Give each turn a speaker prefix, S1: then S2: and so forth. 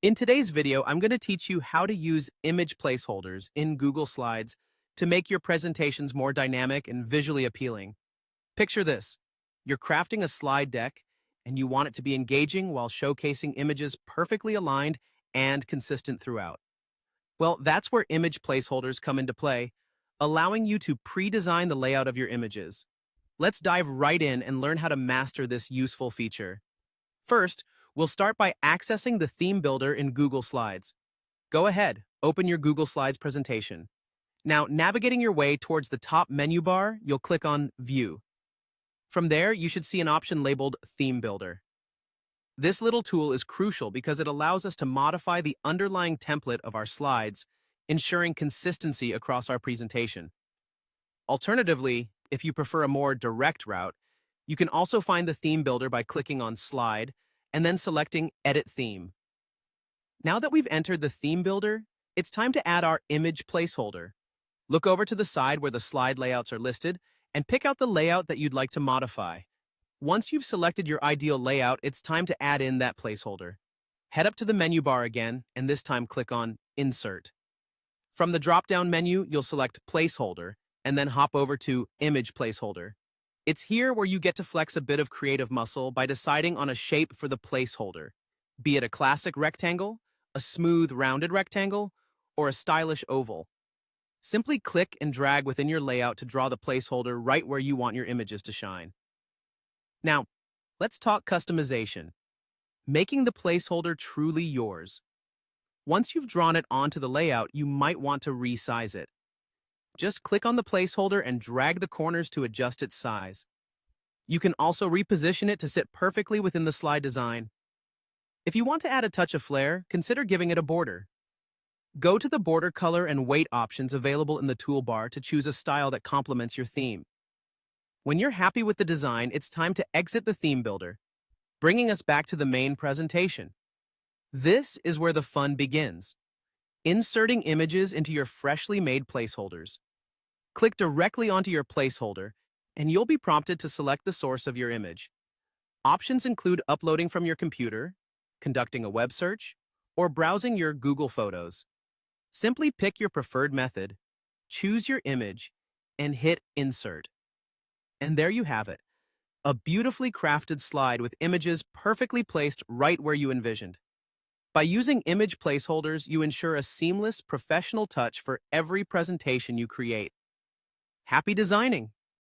S1: In today's video, I'm going to teach you how to use image placeholders in Google Slides to make your presentations more dynamic and visually appealing. Picture this. You're crafting a slide deck, and you want it to be engaging while showcasing images perfectly aligned and consistent throughout. Well, that's where image placeholders come into play, allowing you to pre-design the layout of your images. Let's dive right in and learn how to master this useful feature. First, we'll start by accessing the theme builder in Google Slides. Go ahead, open your Google Slides presentation. Now, navigating your way towards the top menu bar, you'll click on View. From there, you should see an option labeled Theme Builder. This little tool is crucial because it allows us to modify the underlying template of our slides, ensuring consistency across our presentation. Alternatively, if you prefer a more direct route, you can also find the theme builder by clicking on Slide and then selecting Edit Theme. Now that we've entered the theme builder, it's time to add our image placeholder. Look over to the side where the slide layouts are listed and pick out the layout that you'd like to modify. Once you've selected your ideal layout, it's time to add in that placeholder. Head up to the menu bar again, and this time click on Insert. From the drop-down menu, you'll select Placeholder and then hop over to Image Placeholder. It's here where you get to flex a bit of creative muscle by deciding on a shape for the placeholder, be it a classic rectangle, a smooth rounded rectangle, or a stylish oval. Simply click and drag within your layout to draw the placeholder right where you want your images to shine. Now, let's talk customization, making the placeholder truly yours. Once you've drawn it onto the layout, you might want to resize it. Just click on the placeholder and drag the corners to adjust its size. You can also reposition it to sit perfectly within the slide design. If you want to add a touch of flair, consider giving it a border. Go to the border color and weight options available in the toolbar to choose a style that complements your theme. When you're happy with the design, it's time to exit the theme builder, bringing us back to the main presentation. This is where the fun begins. Inserting images into your freshly made placeholders. Click directly onto your placeholder, and you'll be prompted to select the source of your image. Options include uploading from your computer, conducting a web search, or browsing your Google Photos. Simply pick your preferred method, choose your image, and hit Insert. And there you have it, a beautifully crafted slide with images perfectly placed right where you envisioned. By using image placeholders, you ensure a seamless, professional touch for every presentation you create. Happy designing!